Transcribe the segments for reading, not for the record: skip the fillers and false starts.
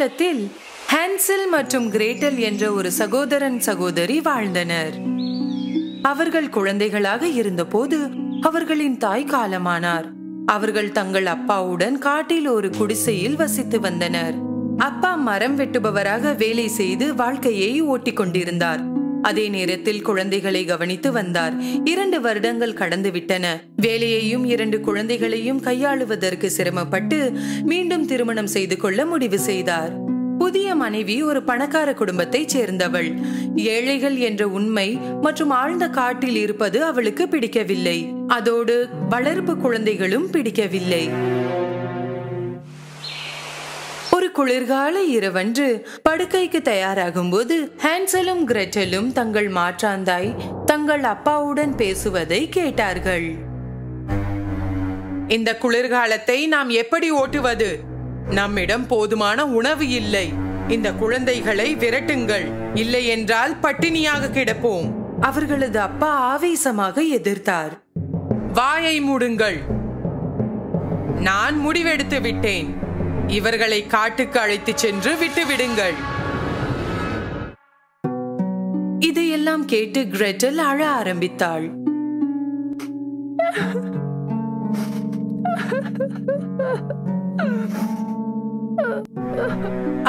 தோட்டத்தில் ஹான்சல் மற்றும் கிரேட்டல் என்ற ஒரு சகோதரன் சகோதரி வாழ்ந்தனர். அவர்கள் குழந்தைகளாக இருந்தபோது அவர்களின் தாய் காலமானார். அவர்கள் தங்கள் அப்பாவுடன் காட்டில் ஒரு குடிசையில் வசித்து வந்தனர். அப்பா மரம் வெட்டுபவராக வேலை செய்து வாழ்க்கையை ஓட்டிக் கொண்டிருந்தார். அதே நேரத்தில் குழந்தைகளை கவனித்து வந்தார். 2 வருடங்கள் கடந்து விட்டன. வேலையையும் 2 குழந்தைகளையும் கையாளுவதற்கு சிரமப்பட்டு மீண்டும் திருமணம் செய்து கொள்ள முடிவு செய்தார். புதிய மனைவி ஒரு பணக்கார குடும்பத்தைச் சேர்ந்தவள். ஏழைகள் என்ற உண்மை மற்றும் ஆழ்ந்த காட்டில் இருப்பது அவளுக்கு பிடிக்கவில்லை. அதோடு வளர்ப்பு குழந்தைகளும் பிடிக்கவில்லை. ஒரு குளிர்கால இரவன்று படுக்கைக்கு தயாராகும் போது ஹான்சலும் கிரெட்டலும் தங்கள் மாற்றாந்தாய் தங்கள் அப்பாவுடன் பேசுவதை கேட்டார்கள். இந்த குளிர்காலத்தை நாம் எப்படி ஓட்டுவது? நம்மிடம் போதுமான உணவு இல்லை. இந்த குழந்தைகளை விரட்டுங்கள், இல்லை என்றால் பட்டினியாக கிடப்போம். அவர்களது அப்பா ஆவேசமாக எதிர்த்தார். வாயை மூடுங்கள். நான் முடிவெடுத்து விட்டேன். இவர்களை காட்டுக்கு அழைத்து சென்று விட்டுவிடுங்கள். இதையெல்லாம் கேட்டு கிரெட்டல் அழ ஆரம்பித்தாள்.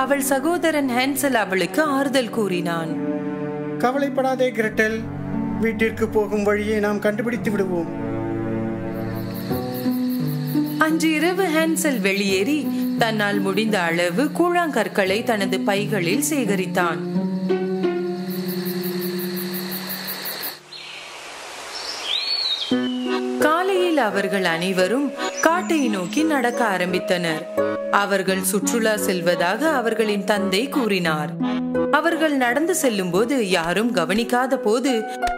அவள் சகோதரன் ஹான்சல் அவளுக்கு ஆறுதல் கூறினான். கவலைப்படாதே கிரெட்டல், வீட்டிற்கு போகும் வழியை நாம் கண்டுபிடித்து விடுவோம். அன்று இரவு ஹான்சல் வெளியேறி தன்னால் முடிந்த அளவு கூழாங்கற்களை தனது பைகளில் சேகரித்தான். காலையில் அவர்கள் அனைவரும் காட்டை நோக்கி நடக்க ஆரம்பித்தனர். அவர்கள் சுற்றுலா செல்வதாக அவர்களின் தந்தை கூறினார். அவர்கள் நடந்து செல்லும் போது யாரும் கவனிக்காத போது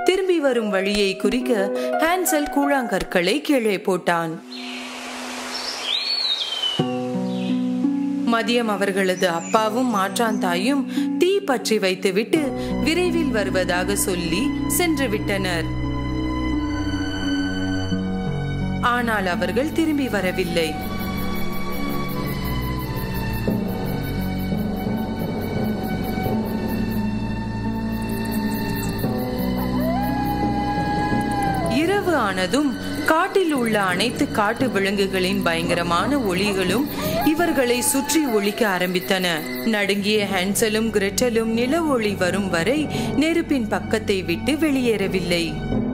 திரும்பி வரும் வழியை குறிக்க ஹான்சல் கூழாங்கற்களை கீழே போட்டான். மதியம் அவர்களது அப்பாவும் மாற்றாந்தாயும் தீ பற்றி வைத்துவிட்டு விரைவில் வருவதாக சொல்லி சென்று விட்டனர். ஆனால் அவர்கள் திரும்பி வரவில்லை. இரவு ஆனதும் காட்டில் உள்ள அனைத்து காட்டு விலங்குகளின் பயங்கரமான ஒலிகளும் இவர்களை சுற்றி ஒலிக்க ஆரம்பித்தன. நடுங்கிய ஹான்சலும் கிரெட்டலும் நில ஒளி வரும் வரை நெருப்பின் பக்கத்தை விட்டு வெளியேறவில்லை.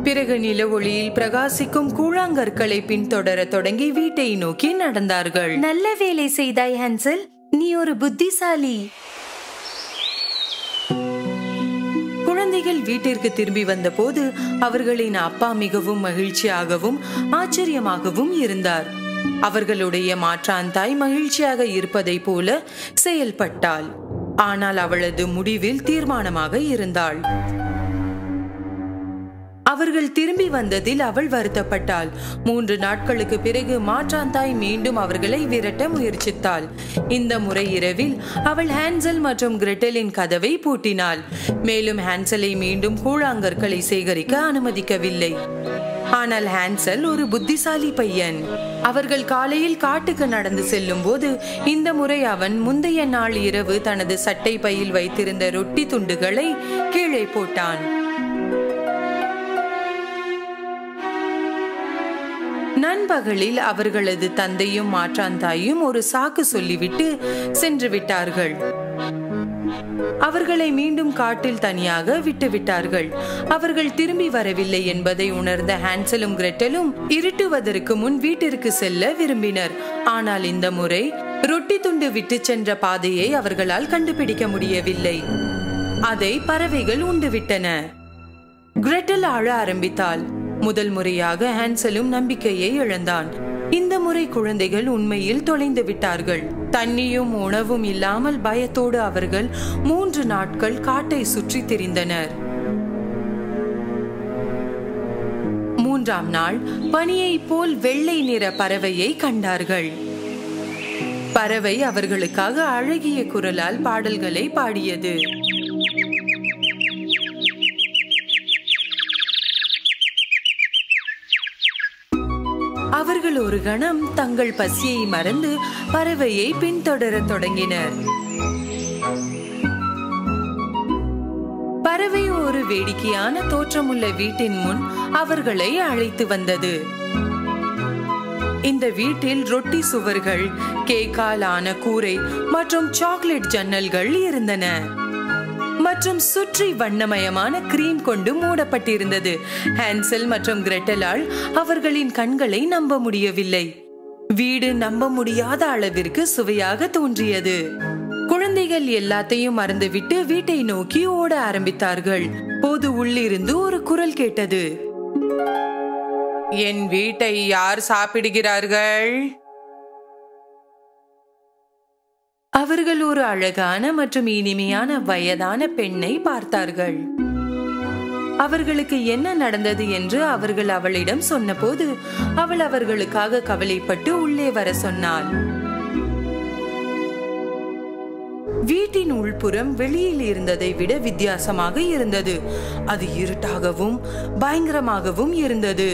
பிறகு நில ஒளியில் பிரகாசிக்கும் கூழாங்கற்களை பின்தொடர தொடங்கி வீட்டை நோக்கி நடந்தார்கள். நல்ல வேலை செய்தாய் ஹான்சல், நீ ஒரு புத்திசாலி. குழந்தைகள் வீட்டிற்கு திரும்பி வந்த போது அவர்களின் அப்பா மிகவும் மகிழ்ச்சியாகவும் ஆச்சரியமாகவும் இருந்தார். அவர்களுடைய மாற்றாந்தாய் மகிழ்ச்சியாக இருப்பதை போல செயல்பட்டாள். ஆனால் அவளது முடிவில் தீர்மானமாக இருந்தாள். அவர்கள் திரும்பி வந்ததில் அவள் வருத்தப்பட்டாள். 3 நாட்களுக்கு பிறகு மாற்றாந்தாய் மீண்டும் அவர்களை விரட்ட முயற்சித்தாள். இந்த முறை இரவில் அவள் ஹான்சல் மற்றும் கிரெட்டலின் கதவை பூட்டினாள். மேலும் ஹான்சலை மீண்டும் கூழாங்கற்களை சேகரிக்க அனுமதிக்கவில்லை. ஆனால் ஹான்சல் ஒரு புத்திசாலி பையன். அவர்கள் காலையில் காட்டுக்கு நடந்து செல்லும் போது இந்த முறை அவன் முந்தைய நாள் இரவு தனது சட்டை பையில் வைத்திருந்த ரொட்டி துண்டுகளை கீழே போட்டான். நண்பகலில் அவர்களது தந்தையும் மாற்றாந்தாயும் ஒரு சாக்கு சொல்லிவிட்டு சென்று விட்டார்கள். அவர்களை மீண்டும் காட்டில் தனியாக விட்டுவிட்டார்கள். அவர்கள் திரும்பி வரவில்லை என்பதை உணர்ந்த ஹான்சலும் கிரெட்டலும் இருட்டுவதற்கு முன் வீட்டிற்கு செல்ல விரும்பினர். ஆனால் இந்த முறை ரொட்டி துண்டு விட்டு சென்ற பாதையை அவர்களால் கண்டுபிடிக்க முடியவில்லை. அதை பறவைகள் உண்டுவிட்டன. கிரெட்டல் அழ ஆரம்பித்தாள். முதல் முறையாக ஹான்சலும் நம்பிக்கையை இழந்தான். இந்த முறை குழந்தைகள் உண்மையில் தொலைந்து விட்டார்கள். தண்ணியும் உணவும் இல்லாமல் பயத்தோடு அவர்கள் 3 நாட்கள் காட்டை சுற்றி திரிந்தனர். 3ஆம் நாள் பனியை போல் வெள்ளை நிற பறவையை கண்டார்கள். பறவை அவர்களுக்காக அழகிய குரலால் பாடல்களை பாடியது. அவர்கள் ஒரு கணம் தங்கள் பசியை மறந்து பறவையை பின்தொடர தொடங்கினர். பறவை ஒரு வேடிக்கையான தோற்றமுள்ள வீட்டின் முன் அவர்களை அழைத்து வந்தது. இந்த வீட்டில் ரொட்டி சுவர்கள், கேக்கால் ஆன கூரை மற்றும் சாக்லேட் ஜன்னல்கள் இருந்தன மற்றும் சுற்றி வண்ணமயமான கிரீம் கொண்டு மூடப்பட்டிருந்தது. ஹான்சல் மற்றும் கிரெட்டலால் அவர்களின் கண்களை நம்ப முடியவில்லை. வீடு நம்ப முடியாத அளவிற்கு சுவையாக தோன்றியது. குழந்தைகள் எல்லாத்தையும் மறந்துவிட்டு வீட்டை நோக்கி ஓட ஆரம்பித்தார்கள். போது உள்ளிருந்து ஒரு குரல் கேட்டது. என் வீட்டை யார் சாப்பிடுகிறார்கள்? அவர்கள் ஒரு அழகான மற்றும் இனிமையான வயதான பெண்ணை பார்த்தார்கள். அவர்களுக்கு என்ன நடந்தது என்று அவர்கள் அவளிடம் சொன்னபோது அவள் அவர்களுக்காக கவலைப்பட்டு உள்ளே வர சொன்னாள். வீட்டின் உள்புறம் வெளியில் இருந்ததை விட வித்தியாசமாக இருந்தது. அது இருட்டாகவும் பயங்கரமாகவும் இருந்தது.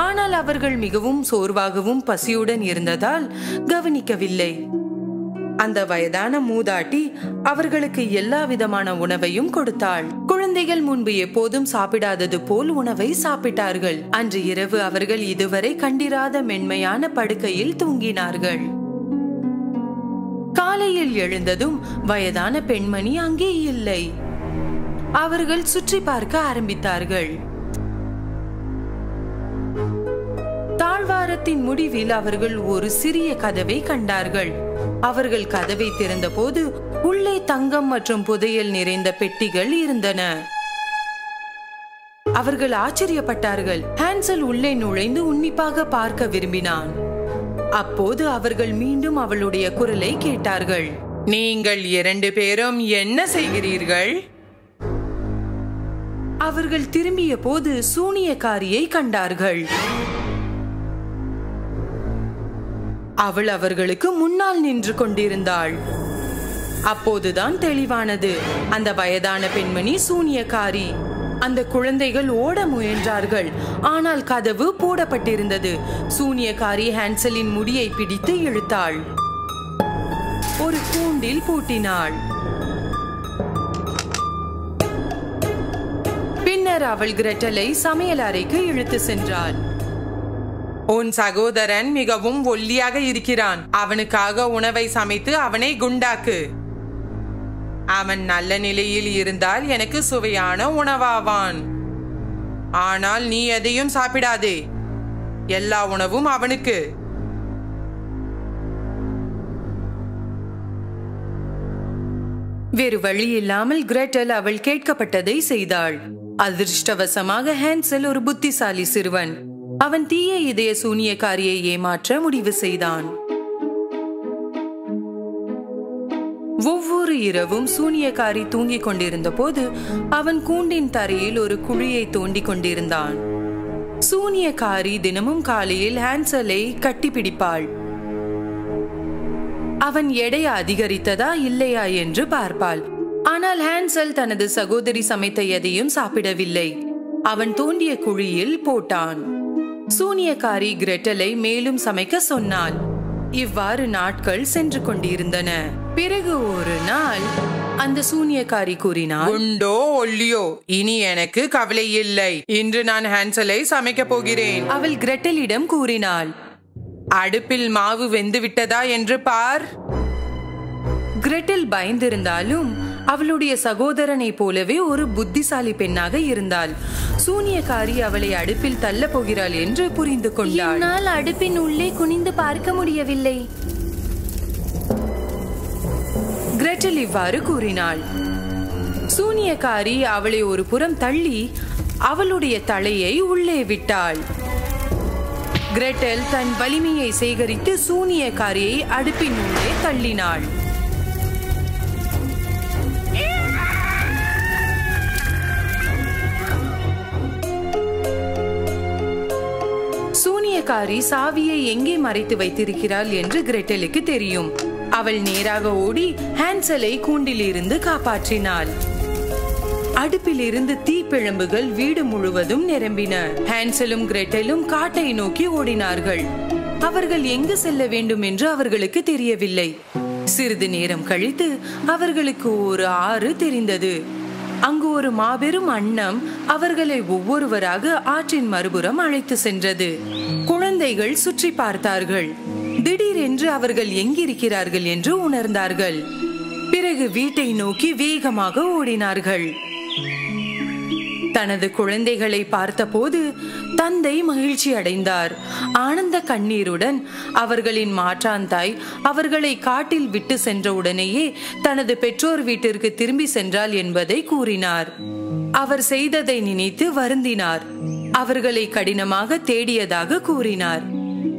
ஆனால் அவர்கள் மிகவும் சோர்வாகவும் பசியுடன் இருந்ததால் கவனிக்கவில்லை. அந்த வயதான மூதாட்டி அவர்களுக்கு எல்லா விதமான உணவையும் கொடுத்தாள். குழந்தைகள் முன்பு எப்போதும் சாப்பிடாதது போல் உணவை சாப்பிட்டார்கள். அன்று இரவு அவர்கள் இதுவரை கண்டிராத மென்மையான படுக்கையில் தூங்கினார்கள். காலையில் எழுந்ததும் வயதான பெண்மணி அங்கே இல்லை. அவர்கள் சுற்றி பார்க்க ஆரம்பித்தார்கள். தாழ்வாரத்தின் முடிவில் அவர்கள் ஒரு சிறிய கதவை கண்டார்கள். அவர்கள் கதவை திறந்தபோது உள்ளே தங்கம் மற்றும் புதையல் நிறைந்த பெட்டிகள் இருந்தன. அவர்கள் ஆச்சரியப்பட்டார்கள். ஹான்சல் உள்ளே நுழைந்து உன்னிப்பாக பார்க்க விரும்பினான். அப்போது அவர்கள் மீண்டும் அவளுடைய குரலை கேட்டார்கள். நீங்கள் 2 பேரும் என்ன செய்கிறீர்கள்? அவர்கள் திரும்பிய போது சூனியக்காரியை கண்டார்கள். அவள் அவர்களுக்கு முன்னால் நின்று கொண்டிருந்தாள். அப்போதுதான் தெளிவானது, அந்த வயதான பெண்மணி சூனியக்காரி. அந்த குழந்தைகள் ஓட முயன்றார்கள். ஆனால் கதவு போடப்பட்டிருந்தது. சூனியக்காரி ஹான்சலின் முடியை பிடித்து இழுத்தாள். ஒரு கூண்டில் பூட்டினாள். பின்னர் அவள் கிரெட்டலை சமையல் அறைக்கு இழுத்து சென்றாள். உன் சகோதரன் மிகவும் ஒல்லியாக இருக்கிறான். அவனுக்காக உணவை சமைத்து அவனை குண்டாக்கு. அவன் நல்ல நிலையில் இருந்தால் எனக்கு சுவையான உணவாவான். ஆனால் நீ எதையும் சாப்பிடாதே. எல்லா உணவும் அவனுக்கு. வேறு வழி இல்லாமல் கிரெட்டல் அவள் கேட்கப்பட்டதை செய்தாள். அதிர்ஷ்டவசமாக ஹான்சல் ஒரு புத்திசாலி சிறுவன். அவன் தீய இதய சூனியக்காரியை ஏமாற்ற முடிவு செய்தான். ஒவ்வொரு இரவும் சூனியக்காரி தூங்கிக் கொண்டிருந்த போது அவன் கூண்டின் தரையில் ஒரு குழியை தோண்டி கொண்டிருந்தான். சூனியக்காரி தினமும் காலையில் ஹான்சலை கட்டிப்பிடிப்பாள். அவன் எடை அதிகரித்ததா இல்லையா என்று பார்ப்பாள். ஆனால் ஹான்சல் தனது சகோதரி சமைத்த எதையும் சாப்பிடவில்லை. அவன் தோண்டிய குழியில் போட்டான். சூனியக்காரி கிரெட்டலை மேலும் சமைக்க சொன்னாள். இவ்வாறு நாட்கள் சென்று கொண்டிருந்தன. பிறகு ஒரு நாள் அந்த சூனியக்காரி கூறினாள், உண்டோ ஒல்லியோ இனி எனக்கு கவலை இல்லை. இன்று நான் ஹான்சலை சமைக்க போகிறேன். அவள் கிரெட்டலிடம் கூறினாள், அடுப்பில் மாவு வெந்து விட்டதா என்று பார். கிரெட்டல் பயந்திருந்தாலும் அவளுடைய சகோதரனை போலவே ஒரு புத்திசாலி பெண்ணாக இருந்தாள். சூனியக்காரி அவளை அடுப்பில் தள்ள போகிறாள் என்று புரிந்து கொண்டாள். என்னால் அடுப்பின் உள்ளே குனிந்து பார்க்க முடியவில்லை. கிரெட்டல் இவ்வாறு கூறினாள். சூனியக்காரி அவளை ஒரு புறம் தள்ளி அவளுடைய தலையை உள்ளே விட்டாள். கிரெட்டல் தன் வலிமையை சேகரித்து சூனியக்காரியை அடுப்பின் உள்ளே தள்ளினாள். சூனியக்காரி சாவியை எங்கே மறைத்து வைத்திருக்கிறாள் என்று கிரெட்டலுக்கு தெரியும். அவள் நேராக ஓடி ஹான்சலை கூண்டிலிருந்து காப்பாற்றினாள். அடுப்பிலிருந்து தீப்பிழம்புகள் வீடு முழுவதும் நிரம்பின. ஹான்சலும் கிரெட்டலும் காட்டை நோக்கி ஓடினார்கள். அவர்கள் எங்கு செல்ல வேண்டும் என்று அவர்களுக்கு தெரியவில்லை. சிறிது நேரம் கழித்து அவர்களுக்கு ஒரு ஆறு தெரிந்தது. அங்கு ஒரு மாபெரும் அன்னம் அவர்களை ஒவ்வொருவராக ஆற்றின் மறுபுறம் அழைத்து சென்றது. குழந்தைகள் சுற்றி பார்த்தார்கள். திடீரென்று அவர்கள் எங்கிருக்கிறார்கள் என்று உணர்ந்தார்கள். பிறகு வீட்டை நோக்கி வேகமாக ஓடினார்கள். தனது குழந்தைகளை பார்த்தபோது தந்தை மகிழ்ச்சி அடைந்தார். ஆனந்த கண்ணீருடன் அவர்களின் மாற்றான் தாய் அவர்களை காட்டில் விட்டு சென்ற உடனேயே தனது பெற்றோர் வீட்டிற்கு திரும்பி சென்றாள் என்பதை கூறினார். அவர் செய்ததை நினைத்து வருந்தினார். அவர்களை கடினமாக தேடியதாக கூறினார்.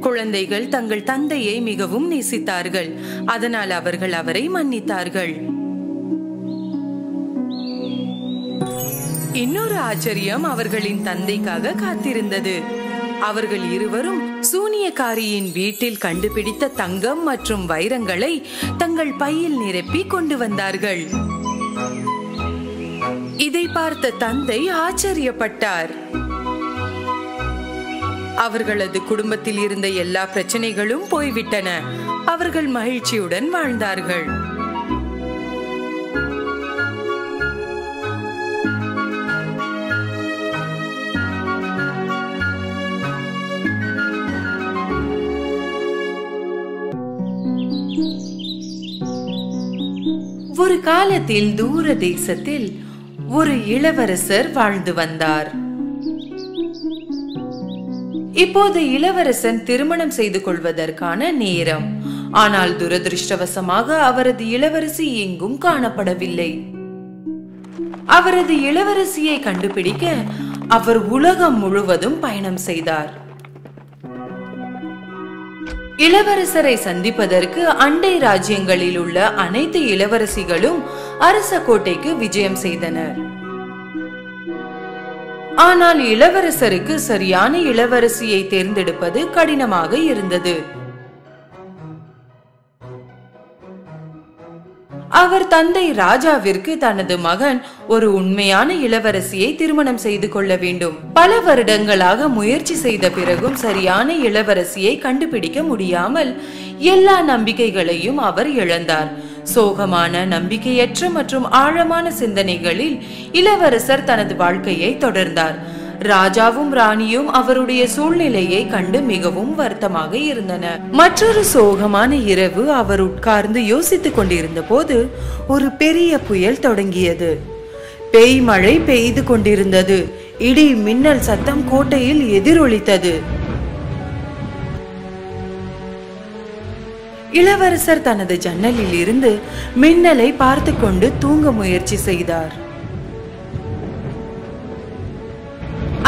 குழந்தைகள் தங்கள் தந்தையை மிகவும் நேசித்தார்கள். அதனால் அவர்கள் அவரை மன்னித்தார்கள். இன்னொரு ஆச்சரியம் அவர்களின் தந்தைக்காக காத்திருந்தது. அவர்கள் இருவரும் சூனியக்காரியின் வீட்டில் கண்டுபிடித்த தங்கம் மற்றும் வைரங்களை தங்கள் பையில் நிரப்பி கொண்டு வந்தார்கள். இதை பார்த்த தந்தை ஆச்சரியப்பட்டார். அவர்களது குடும்பத்தில் இருந்த எல்லா பிரச்சனைகளும் போய்விட்டன. அவர்கள் மகிழ்ச்சியுடன் வாழ்ந்தார்கள். ஒரு காலத்தில் தூர தேசத்தில் ஒரு இளவரசர் வாழ்ந்து வந்தார். இப்போது இளவரசன் திருமணம் செய்து கொள்வதற்கான நேரம். ஆனால் துரதிருஷ்டவசமாக அவரது இளவரசி எங்கும் காணப்படவில்லை. அவரது இளவரசியை கண்டுபிடிக்க அவர் உலகம் முழுவதும் பயணம் செய்தார். இளவரசரை சந்திப்பதற்கு அண்டை ராஜ்யங்களில் உள்ள அனைத்து இளவரசிகளும் அரச கோட்டைக்கு விஜயம் செய்தனர். ஆனால் இளவரசருக்கு சரியான இளவரசியை தேர்ந்தெடுப்பது கடினமாக இருந்தது. அவர் தந்தை ராஜாவிற்கு தனது மகன் ஒரு உண்மையான இளவரசியை திருமணம் செய்து கொள்ள வேண்டும். பல வருடங்களாக முயற்சி செய்த பிறகும் சரியான இளவரசியை கண்டுபிடிக்க முடியாமல் எல்லா நம்பிக்கைகளையும் அவர் இழந்தார். சோகமான, நம்பிக்கையற்ற மற்றும் ஆழமான சிந்தனைகளில் இளவரசர் தனது வாழ்க்கையை தொடர்ந்தார். ராஜாவும் ராணியும் அவருடைய சூழ்நிலையை கண்டு மிகவும் வருத்தமாக இருந்தனர். மற்றொரு சோகமான இரவு அவர் உட்கார்ந்து யோசித்துக் கொண்டிருந்த போது ஒரு பெரிய புயல் தொடங்கியது. பேய் மழை பெய்து கொண்டிருந்தது. இடி மின்னல் சத்தம் கோட்டையில் எதிரொலித்தது. இளவரசர் தனது ஜன்னலில் இருந்து மின்னலை பார்த்து கொண்டு தூங்க முயற்சி செய்தார்.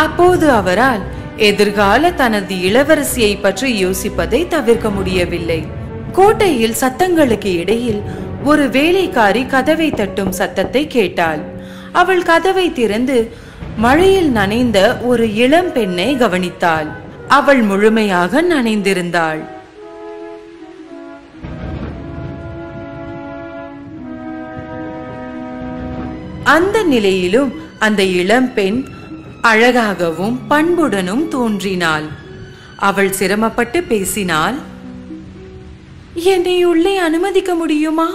அப்போது அவரால் எதிர்கால தனது இளவரசியை பற்றி யோசிப்பதை தவிர்க்க முடியவில்லை. கோட்டையில் சத்தங்களுக்கு இடையில் ஒரு வேலைக்காரி கதவை தட்டும் சத்தத்தை கேட்டாள். அவள் கதவை திறந்து மழையில் நனைந்த ஒரு இளம் பெண்ணை கவனித்தாள். அவள் முழுமையாக நனைந்திருந்தாள். அந்த நிலையிலும் அந்த இளம் பெண் அழகாகவும் பண்புடனும் தோன்றினாள். அவள் சிரமப்பட்டு பேசினாள். என்னை உள்ளே அனுமதிக்க முடியுமா?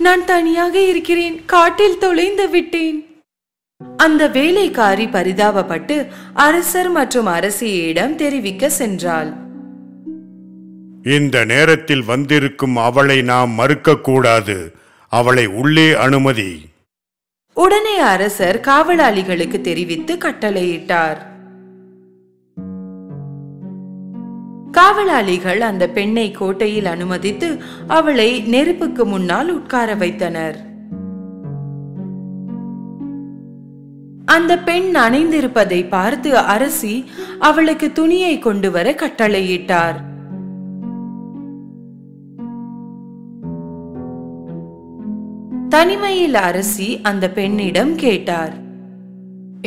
நான் தனியாக இருக்கிறேன். காட்டில் தொலைந்து விட்டேன். அந்த வேலைக்காரி பரிதாபப்பட்டு அரசர் மற்றும் அரசியிடம் தெரிவிக்க சென்றாள். இந்த நேரத்தில் வந்திருக்கும் அவளை நாம் மறுக்க கூடாது. அவளை உள்ளே அனுமதி. உடனே அரசர் காவலாளிகளுக்கு தெரிவித்து கட்டளையிட்டார். காவலாளிகள் அந்த பெண்ணை கோட்டையில் அனுமதித்து அவளை நெருப்புக்கு முன்னால் உட்கார வைத்தனர். அந்த பெண் நனைந்திருப்பதை பார்த்து அரசி அவளுக்கு துணியை கொண்டு வர கட்டளையிட்டார். தனிமையில் அரசி அந்த பெண்ணிடம் கேட்டார்.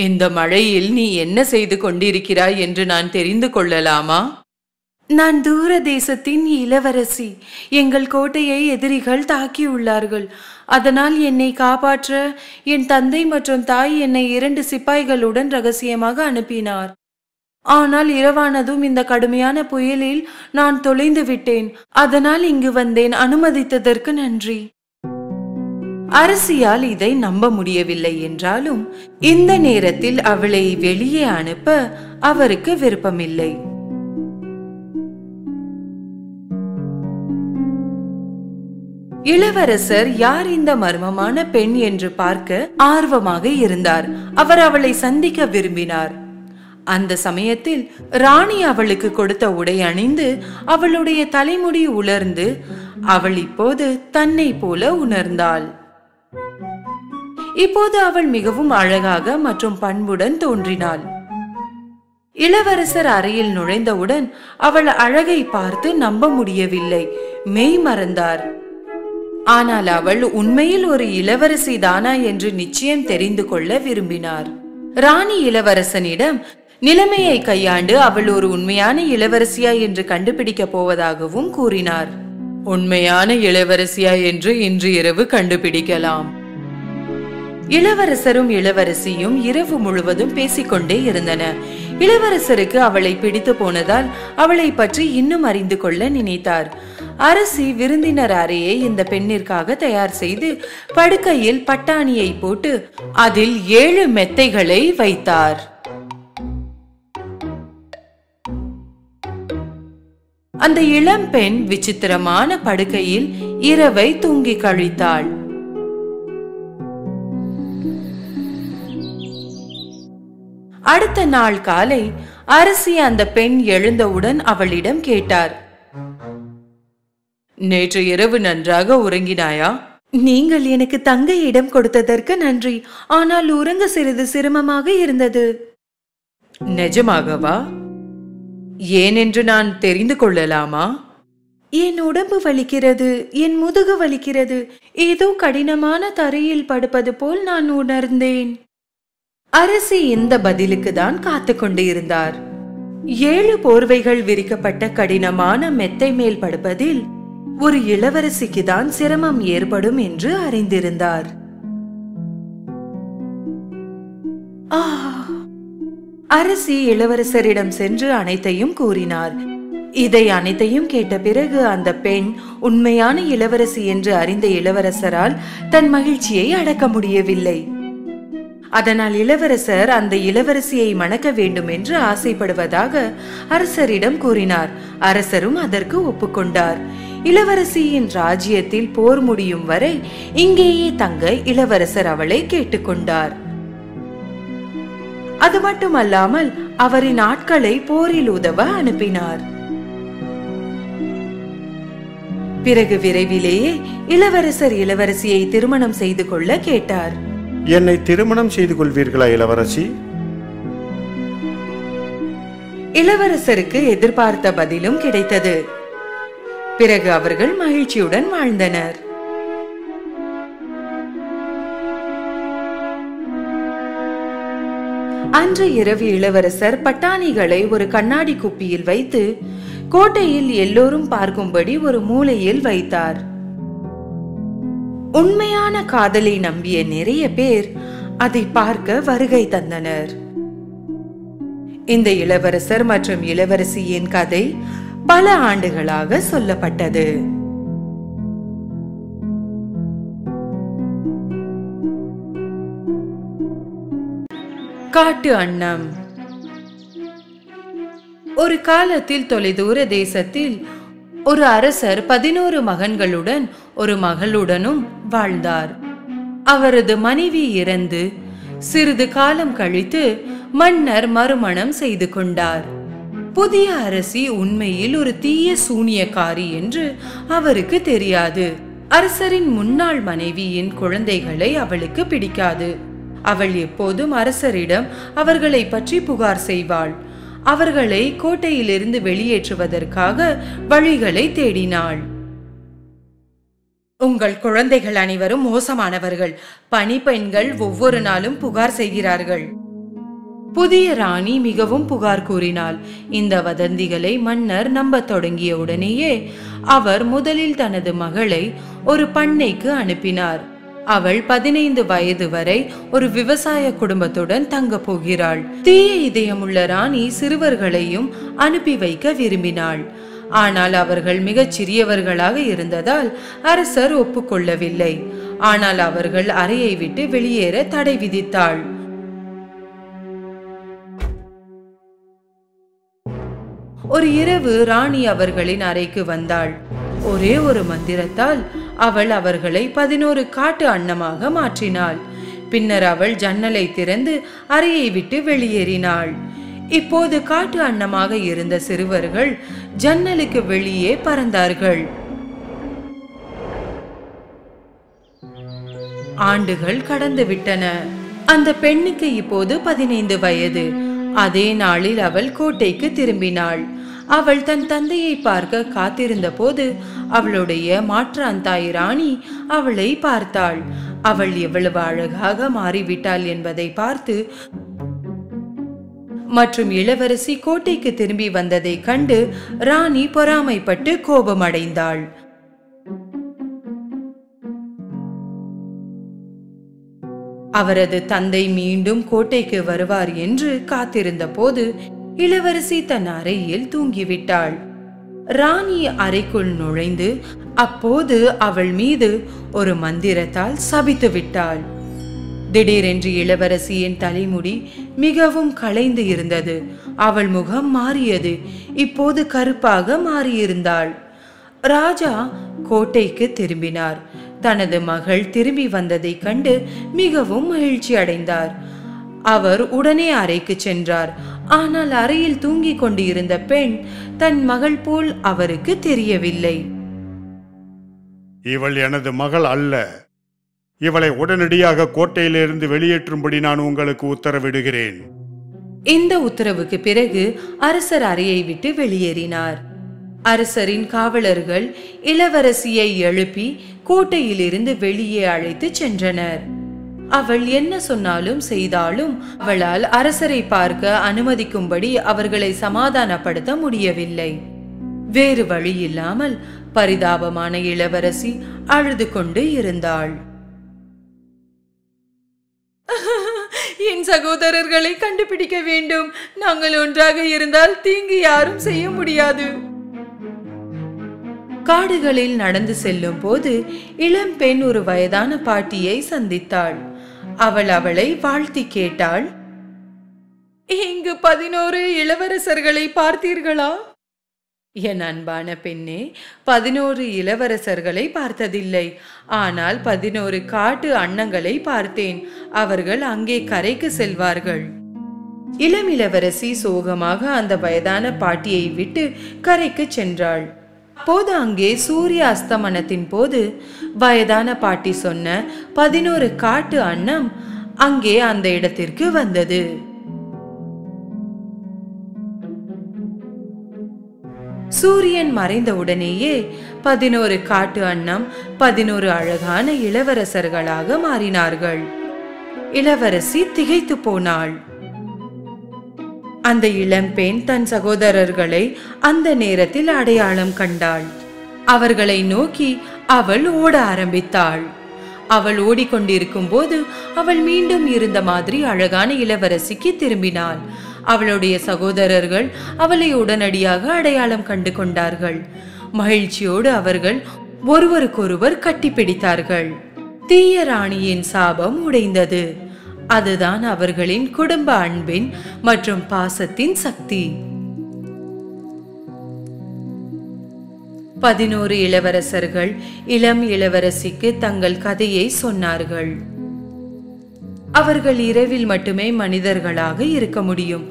இந்த மழையில் நீ என்ன செய்து கொண்டிருக்கிறாய் என்று நான் தெரிந்து கொள்ளலாமா? நான் தூர தேசத்தின் இளவரசி. எங்கள் கோட்டையை எதிரிகள் தாக்கியுள்ளார்கள். அதனால் என்னை காப்பாற்ற என் தந்தை மற்றும் தாய் என்னை 2 சிப்பாய்களுடன் ரகசியமாக அனுப்பினார். ஆனால் இரவானதும் இந்த கடுமையான புயலில் நான் தொலைந்து விட்டேன். அதனால் இங்கு வந்தேன். அனுமதித்ததற்கு நன்றி. அரசியால் இதை நம்ப முடியவில்லை என்றாலும் இந்த நேரத்தில் அவளை வெளியே அனுப்ப அவருக்கு விருப்பமில்லை. இளவரசர் யார் இந்த மர்மமான பெண் என்று பார்க்க ஆர்வமாக இருந்தார். அவர் அவளை சந்திக்க விரும்பினார். அந்த சமயத்தில் ராணி அவளுக்கு கொடுத்த உடை அணிந்து அவளுடைய தலைமுடி உலர்ந்து அவள் இப்போது தன்னை போல உணர்ந்தாள். இப்போது அவள் மிகவும் அழகாக மற்றும் பண்புடன் தோன்றினாள். இளவரசர் அறையில் நுழைந்தவுடன் அவள் அழகை பார்த்து நம்ப முடியவில்லை, மெய் மறந்தார். ஆனால் அவள் உண்மையில் ஒரு இளவரசி தானா என்று நிச்சயம் தெரிந்து கொள்ள விரும்பினார். ராணி இளவரசனிடம் நிலைமையை கையாண்டு அவள் ஒரு உண்மையான இளவரசியா என்று கண்டுபிடிக்க போவதாகவும் கூறினார். உண்மையான இளவரசியா என்று இன்று இரவு கண்டுபிடிக்கலாம். இளவரசரும் இளவரசியும் இரவு முழுவதும் பேசிக்கொண்டே இருந்தன. இளவரசருக்கு அவளை பிடித்து போனதால் அவளை பற்றி இன்னும் அறிந்து கொள்ள நினைத்தார். அரசி விருந்தினர் அறையை இந்த பெண்ணிற்காக தயார் செய்து படுக்கையில் பட்டாணியை போட்டு அதில் 7 மெத்தைகளை வைத்தார். அந்த இளம் பெண் விசித்திரமான படுக்கையில் இரவை தூங்கி கழித்தாள். அடுத்த நாள் காலை அரசி அந்த பெண் எழுந்தவுடன் அவளிடம் கேட்டார், நேற்று இரவு நன்றாக உறங்கினாயா? நீங்கள் எனக்கு தங்க இடம் கொடுத்ததற்கு நன்றி. ஆனால் உறங்க சிறிது சிரமமாக இருந்தது. நிஜமாகவா? ஏனென்று நான் தெரிந்து கொள்ளலாமா? என் உடம்பு வலிக்கிறது, என் முதுகு வலிக்கிறது. ஏதோ கடினமான தரையில் படுப்பது போல் நான் உணர்ந்தேன். அரசி இந்த பதிலுக்கு தான் காத்து கொண்டு இருந்தார். 7 போர்வைகள் விரிக்கப்பட்ட கடினமான மெத்தை மேல் படுப்பதில் ஒரு இளவரசிக்கு தான் சிரமம் ஏற்படும் என்று அறிந்திருந்தார். அரசி இளவரசரிடம் சென்று அனைத்தையும் கூறினார். இதை அனைத்தையும் கேட்ட பிறகு அந்த பெண் உண்மையான இளவரசி என்று அறிந்த இளவரசரால் தன் மகிழ்ச்சியை அடக்க முடியவில்லை. அதனால் இளவரசர் அந்த இளவரசியை மணக்க வேண்டும் என்று ஆசைப்படுவதாக அரசரிடம் கூறினார். அரசரும் அதற்கு ஒப்புக்கொண்டார். இளவரசியின் ராஜ்யத்தில் போர் முடியும் வரை இங்கேயே தங்க இளவரசர் அவளை கேட்டுக்கொண்டார். அது மட்டுமல்லாமல் அவரின் ஆட்களை போரில் உதவ அனுப்பினார். பிறகு விரைவிலேயே இளவரசர் இளவரசியை திருமணம் செய்து கொள்ள கேட்டார். என்னை திருமணம் செய்து கொள்வீர்களா இளவரசி? இளவரசருக்கு எதிர்பார்த்த பதிலும் கிடைத்தது. பிறகு அவர்கள் மகிழ்ச்சியுடன் வாழ்ந்தனர். அன்று இரவு இளவரசர் பட்டாணிகளை ஒரு கண்ணாடி குப்பியில் வைத்து கோட்டையில் எல்லோரும் பார்க்கும்படி ஒரு மூலையில் வைத்தார். உண்மையான காதலை நம்பிய நிறைய பேர் அதை பார்க்க வருகை தந்தனர். இந்த இளவரசர் மற்றும் இளவரசியின் கதை பல ஆண்டுகளாக சொல்லப்பட்டது. காட்டு அன்னம். ஒரு காலத்தில் தொலைதூர தேசத்தில் ஒரு அரசர் 11 மகன்களுடன் ஒரு மகளுடனும் வாழ்ந்தார். அவரது மனைவி இறந்து சிறிது காலம் கழித்து மன்னர் மறுமணம் செய்து கொண்டார். புதிய அரசி உண்மையில் ஒரு தீய சூனியக்காரி என்று அவருக்கு தெரியாது. அரசரின் முன்னாள் மனைவியின் குழந்தைகளை அவளுக்கு பிடிக்காது. அவள் எப்போதும் அரசரிடம் அவர்களை பற்றி புகார் செய்வாள். அவர்களை கோட்டையிலிருந்து வெளியேற்றுவதற்காக வழிகளை தேடினாள். உங்கள் குழந்தைகள் அனைவரும் மோசமானவர்கள். பணிப்பெண்கள் ஒவ்வொரு நாளும் புகார் செய்கிறார்கள். புதிய ராணி மிகவும் புகார் கூறினாள். இந்த வதந்திகளை மன்னர் நம்ப தொடங்கிய உடனேயே அவர் முதலில் தனது மகளை ஒரு பண்ணைக்கு அனுப்பினார். அவள் 15 வயது வரை ஒரு விவசாய குடும்பத்துடன் தங்க போகிறாள். தீய இதயமுள்ள ராணி சிறுவர்களையும் அனுப்பி வைக்க விரும்பினாள். ஆனால் அவர்கள் மிகச் சிறியவர்களாக இருந்ததால் அரசர் ஒப்புக்கொள்ளவில்லை. ஆனால் அவர்கள் அறையை விட்டு வெளியேற தடை விதித்தாள். ஒரு இரவு ராணி அவர்களின் அறைக்கு வந்தாள். ஒரே ஒரு மந்திரத்தால் அவள் அவர்களை 11 காட்டு அன்னமாக மாற்றினாள். பின்னர் அவள் ஜன்னலை திறந்து அறையை விட்டு வெளியேறினாள். இப்போது காட்டு அன்னமாக இருந்த சிறுவர்கள் ஜன்னலுக்கு வெளியே பறந்தார்கள். ஆண்டுகள் கடந்து விட்டன. அந்த பெண்ணுக்கு இப்போது 15 வயது. அதே நாளில் அவள் கோட்டைக்கு திரும்பினாள். அவள் தன் தந்தையை பார்க்க காத்திருந்த போது அவளுடைய மாற்றாந்தாய் ராணி அவளை பார்த்தாள். அவள் எவ்வளவு அழகாக மாறிவிட்டாள் என்பதை பார்த்து மற்றும் இளவரசி கோட்டைக்கு திரும்பி வந்ததை கண்டு ராணி பொறாமைப்பட்டு கோபமடைந்தாள். அவரது தந்தை மீண்டும் கோட்டைக்கு வருவார் என்று காத்திருந்த போது இளவரசி தன் அறையில் தூங்கிவிட்டாள். ராணி அறைக்குள் நுழைந்து அப்போது அவள் மீது ஒரு மந்திரத்தால் சபித்து விட்டாள். திடீரென்று இளவரசியின் தலைமுடி மிகவும் களைந்து இருந்தது. அவள் முகம் மாறியது. இப்போது கருப்பாக மாறியிருந்தாள். ராஜா கோட்டைக்கு திரும்பினார். தனது மகள் திரும்பி வந்ததை கண்டு மிகவும் மகிழ்ச்சி அடைந்தார். அவர் உடனே அறைக்கு சென்றார். ஆனால் அறையில் தூங்கிக் கொண்டு இருந்த பெண் தன் மகள் போல் அவருக்கு தெரியவில்லை. இவள் எனது மகள் அல்ல. இவளை உடனடியாக கோட்டையிலிருந்து வெளியேற்றும்படி நான் உங்களுக்கு உத்தரவிடுகிறேன். இந்த உத்தரவுக்கு பிறகு அரசர் அறையை விட்டு வெளியேறினார். அரசரின் காவலர்கள் இளவரசியை எழுப்பி கோட்டையிலிருந்து வெளியே அழைத்து சென்றனர். அவள் என்ன சொன்னாலும் செய்தாலும் அவளால் அரசரை பார்க்க அனுமதிக்கும்படி அவர்களை சமாதானப்படுத்த முடியவில்லை. வேறு வழி இல்லாமல் பரிதாபமான இளவரசி அழுது கொண்டு இருந்தாள். என் சகோதரர்களை கண்டுபிடிக்க வேண்டும். நாங்கள் ஒன்றாக இருந்தால் தீங்கு யாரும் செய்ய முடியாது. காடுகளில் நடந்து செல்லும் போது இளம் பெண் ஒரு வயதான பாட்டியை சந்தித்தாள். அவள் அவளை வாழ்த்தி கேட்டாள். இங்கு 11 இளவரசர்களை பார்த்தீர்களா? என் அன்பான பெண்ணே, 11 இளவரசர்களை பார்த்ததில்லை. ஆனால் 11 காட்டு அன்னங்களை பார்த்தேன். அவர்கள் அங்கே கரைக்கு செல்வார்கள். இளம் இளவரசி சோகமாக அந்த வயதான பாட்டியை விட்டு கரைக்கு சென்றாள். அப்போது அங்கே சூரிய அஸ்தமனத்தின் போது வயதான பாட்டி சொன்ன 11 காட்டு அன்னம் அங்கே அந்த இடத்திற்கு வந்தது. சூரியன் மறைந்த உடனேயே 11 காட்டு அன்னம் 11 அழகான இளவரசர்களாக மாறினார்கள். இளவரசி திகைத்து போனாள். அந்த இளம்பெண் தன் சகோதரர்களை அந்த நேரத்தில் அடையாளம் கண்டாள். அவர்களை நோக்கி அவள் ஓட ஆரம்பித்தாள். அவள் ஓடிக்கொண்டிருக்கும் போது அவள் மீண்டும் இருந்த மாதிரி அழகான இளவரசிக்கு திரும்பினாள். அவளுடைய சகோதரர்கள் அவளை உடனடியாக அடையாளம் கண்டு கொண்டார்கள். மகிழ்ச்சியோடு அவர்கள் ஒருவருக்கொருவர் கட்டிப்பிடித்தார்கள். தீய ராணியின் சாபம் உடைந்தது. அதுதான் அவர்களின் குடும்ப அன்பின் மற்றும் பாசத்தின் சக்தி. 11 இளவரசர்கள் இளம் இளவரசிக்கு தங்கள் கதையை சொன்னார்கள். அவர்கள் இரவில் மட்டுமே மனிதர்களாக இருக்க முடியும்.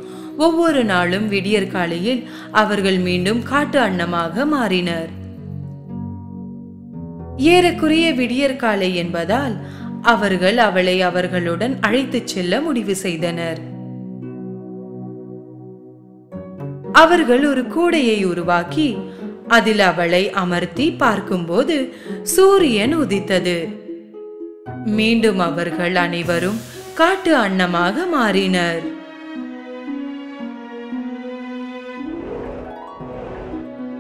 ஒவ்வொரு நாளும் விடியற் காலையில் அவர்கள் மீண்டும் காட்டு அன்னமாக மாறினர். ஏறக்குறைய விடியற் காலை என்பதால் அவர்கள் அவளை அவர்களுடன் அழைத்துச் செல்ல முடிவு செய்தனர். அவர்கள் ஒரு கூடையை உருவாக்கி அதில் அவளை அமர்த்தி பார்க்கும்போது சூரியன் உதித்தது. மீண்டும் அவர்கள் அனைவரும் காட்டு அன்னமாக மாறினர்.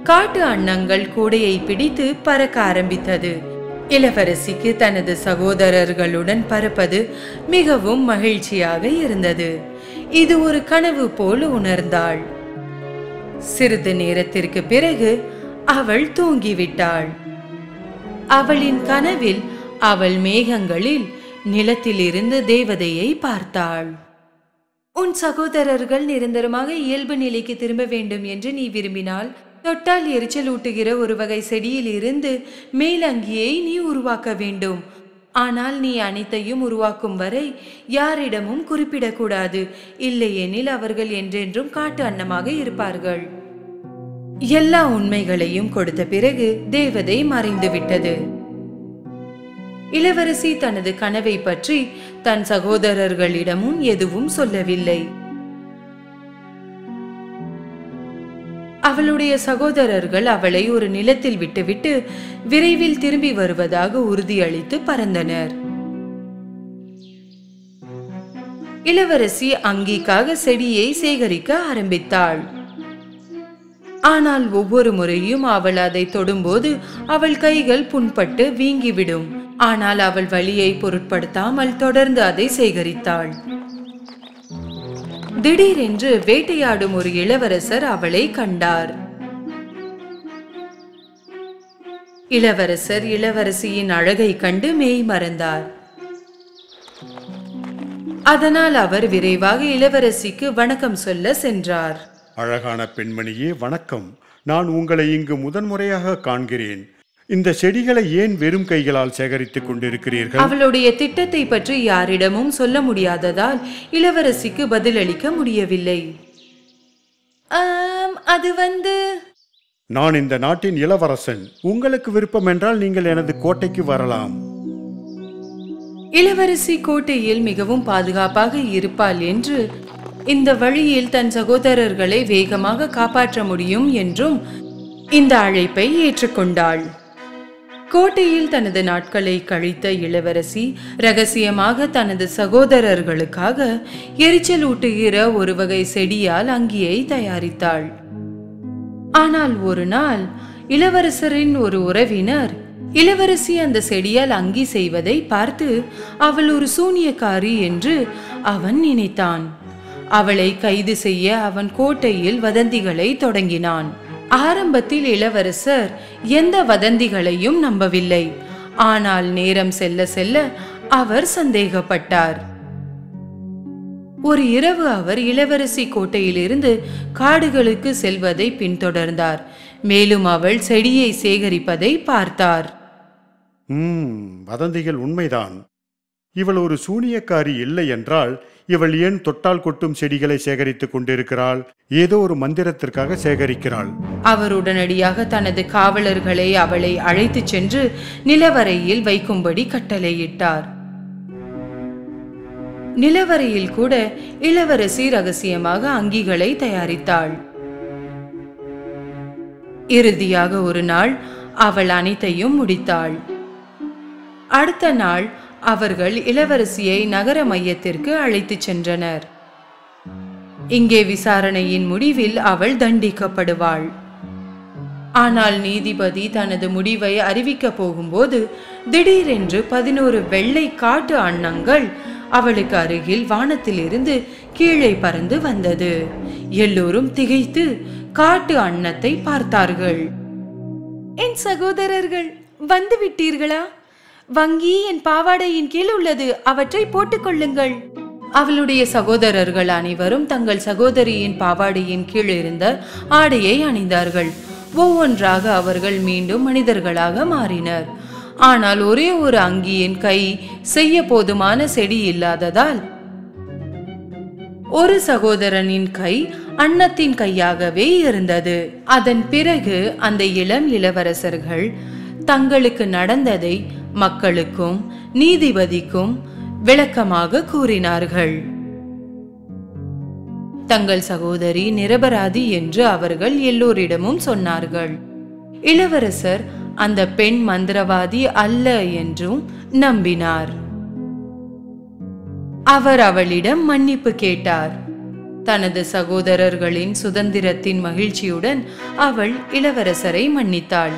காட்டு அன்னங்கள் கூடையை பிடித்து பறக்க ஆரம்பித்தது. இளவரசிக்கு தனது சகோதரர்களுடன் பறப்பது மிகவும் மகிழ்ச்சியாக இருந்தது. இது ஒரு கனவு போல் உணர்ந்தாள். சிறிது நேரத்திற்கு பிறகு அவள் தூங்கிவிட்டாள். அவளின் கனவில் அவள் மேகங்களில் நிலத்திலிருந்து தேவதையை பார்த்தாள். உன் சகோதரர்கள் நிரந்தரமாக இயல்பு நிலைக்கு திரும்ப வேண்டும் என்று நீ விரும்பினால் தொட்டால் எரிச்சல் ஊட்டுகிற ஒரு வகை செடியில் இருந்து மேலங்கியை நீ உருவாக்க வேண்டும். ஆனால் நீ அனைத்தையும் உருவாக்கும் வரை யாரிடமும் குறிப்பிடக்கூடாது. இல்லையெனில் அவர்கள் என்றென்றும் காட்டு அன்னமாக இருப்பார்கள். எல்லா உண்மைகளையும் கொடுத்த பிறகு தேவதை மறைந்து விட்டது. இளவரசி தனது கனவை பற்றி தன் சகோதரர்களிடமும் எதுவும் சொல்லவில்லை. அவளுடைய சகோதரர்கள் அவளை ஒரு நிலத்தில் விட்டுவிட்டு விரைவில் திரும்பி வருவதாக உறுதியளித்து பறந்தனர். இளவரசி அங்கிக்காக செடியை சேகரிக்க ஆரம்பித்தாள். ஆனால் ஒவ்வொரு முறையும் அவள் அதை தொடும்போது அவள் கைகள் புண்பட்டு வீங்கிவிடும். ஆனால் அவள் வலியை பொருட்படுத்தாமல் தொடர்ந்து அதை சேகரித்தாள். திடீரென்று வேட்டையாடும் ஒரு இளவரசர் அவளை கண்டார். இளவரசர் இளவரசியின் அழகை கண்டு மெய் மறந்தார். அதனால் அவர் விரைவாக இளவரசிக்கு வணக்கம் சொல்ல சென்றார். அழகான பெண்மணியே, வணக்கம். நான் உங்களை இங்கு முதன்முறையாக காண்கிறேன். இந்த செடிகளை ஏன் வெறும் கைகளால் சேகரித்துக் கொண்டிருக்கிறீர்கள்? அவளுடைய திட்டத்தை பற்றி யாரிடமும் சொல்ல முடியாததால் இளவரசிக்கு பதிலளிக்க முடியவில்லை. அது நான் இந்த நாட்டின் இளவரசன். உங்களுக்கு விருப்பம் என்றால் நீங்கள் எனது கோட்டைக்கு வரலாம். இளவரசி கோட்டையில் மிகவும் பாதுகாப்பாக இருப்பாள் என்று, இந்த வழியில் தன் சகோதரர்களை வேகமாக காப்பாற்ற முடியும் என்றும் இந்த அழைப்பை ஏற்றுக்கொண்டாள். கோட்டையில் தனது நாட்களை கழித்த இளவரசி ரகசியமாக தனது சகோதரர்களுக்காக எரிச்சல் ஊட்டுகிற ஒரு வகை செடியால் அங்கியை தயாரித்தாள். ஆனால் ஒரு நாள் இளவரசரின் ஒரு உறவினர் இளவரசி அந்த செடியால் அங்கி செய்வதை பார்த்து அவள் ஒரு சூனியக்காரி என்று அவன் நினைத்தான். அவளை கைது செய்ய அவன் கோட்டையில் வதந்திகளை தொடங்கினான். ஆரம்பத்தில் இளவரசர் எந்த வதந்திகளையும் நம்பவில்லை. ஆனால் நேரம் செல்ல செல்ல அவர் சந்தேகப்பட்டார். ஒரு இரவு அவர் இளவரசி கோட்டையிலிருந்து காடுகளுக்கு செல்வதை பின்தொடர்ந்தார். மேலும் அவள் செடியை சேகரிப்பதை பார்த்தார். வதந்திகள் உண்மைதான். இவள் ஒரு சூனியக்காரி இல்லை என்றால் இவள் ஏன் தொட்டால் கொட்டும் செடிகளை சேகரித்துக் கொண்டிருக்கிறாள்? ஏதோ ஒரு மந்திரத்திற்காக சேகரிக்கிறாள். அவர் உடனடியாக தனது காவலர்களை அவளை அழைத்துச் சென்று நிலவரையில் வைக்கும்படி கட்டளையிட்டார். நிலவரையில் கூட இளவரசி ரகசியமாக அங்கிகளை தயாரித்தாள். இறுதியாக ஒரு நாள் அவள் அனைத்தையும் முடித்தாள். அடுத்த நாள் அவர்கள் இளவரசியை நகர மையத்திற்கு அழைத்துச் சென்றனர். இங்கே விசாரணையின் முடிவில் அவள் தண்டிக்கப்படுவாள். ஆனால் நீதிபதி தனது முடிவை அறிவிக்க போகும்போது திடீரென்று 11 வெள்ளை காட்டு அன்னங்கள் அவளுக்கு அருகில் வானத்திலிருந்து கீழே பறந்து வந்தது. எல்லோரும் திகைத்து காட்டு அன்னத்தை பார்த்தார்கள். என் சகோதரர்கள் வந்து விட்டீர்களா? வங்கி என் பாவாடையின் கீழ் உள்ளது, அவற்றை போட்டுக் கொள்ளுங்கள். அவளுடைய சகோதரர்கள் அனைவரும் தங்கள் சகோதரியின் பாவாடையின் கீழ் இருந்த ஆடையை அணிந்தார்கள். ஒவ்வொன்றாக அவர்கள் மீண்டும் மனிதர்களாக மாறினர். ஆனால் ஒரே ஒரு அங்கியின் கை செய்ய போதுமான செடி இல்லாததால் ஒரு சகோதரனின் கை அன்னத்தின் கையாகவே இருந்தது. அதன் பிறகு அந்த இளம் இளவரசர்கள் தங்களுக்கு நடந்ததை மக்களுக்கும் நீதிபதிக்கும் விளக்கமாக கூறினார்கள். தங்கள் சகோதரி நிரபராதி என்று அவர்கள் எல்லோரிடமும் சொன்னார்கள். இளவரசர் அந்த பெண் மந்திரவாதி அல்ல என்றும் நம்பினார். அவர் அவளிடம் மன்னிப்பு கேட்டார். தனது சகோதரர்களின் சுதந்திரத்தின் மகிழ்ச்சியுடன் அவள் இளவரசரை மன்னித்தாள்.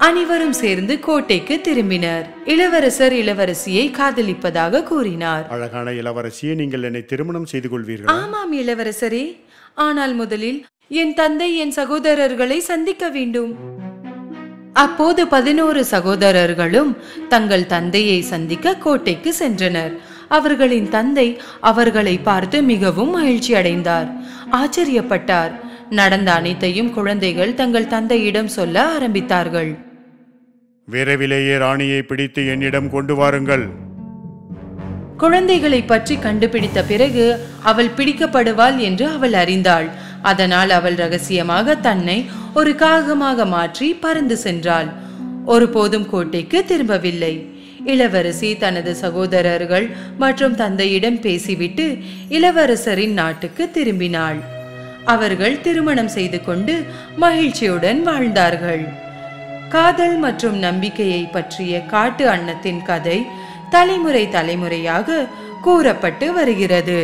அனைவரும் சேர்ந்து கோட்டைக்கு திரும்பினர். இளவரசர் இளவரசியை காதலிப்பதாக கூறினார். அழகான இளவரசியை, நீங்கள் என்னை திருமணம் செய்து கொள்வீர்கள்? ஆமாம் இளவரசரே, ஆனால் முதலில் என் தந்தை என் சகோதரர்களை சந்திக்க வேண்டும். அப்போது 11 சகோதரர்களும் தங்கள் தந்தையை சந்திக்க கோட்டைக்கு சென்றனர். அவர்களின் தந்தை அவர்களை பார்த்து மிகவும் மகிழ்ச்சி அடைந்தார், ஆச்சரியப்பட்டார். நடந்த அனைத்தையும் குழந்தைகள் தங்கள் தந்தையிடம் சொல்ல ஆரம்பித்தார்கள். விரைவிலேயே ராணியை பிடித்து என்னிடம் கொண்டு வாருங்கள். குழந்தைகளை பற்றி கண்டுபிடித்த பிறகு அவள் பிடிக்கப்படுவாள் என்று அவள் அறிந்தாள். அதனால் அவள் ரகசியமாக தன்னை ஒரு காகமாக மாற்றி பறந்து சென்றாள். ஒருபோதும் கோட்டைக்கு திரும்பவில்லை. இளவரசி தனது சகோதரர்கள் மற்றும் தந்தையிடம் பேசிவிட்டு இளவரசரின் நாட்டுக்கு திரும்பினாள். அவர்கள் திருமணம் செய்து கொண்டு மகிழ்ச்சியுடன் வாழ்ந்தார்கள். காதல் மற்றும் நம்பிக்கையை பற்றிய காட்டு அன்னத்தின் கதை தலைமுறை தலைமுறையாக கூறப்பட்டு வருகிறது.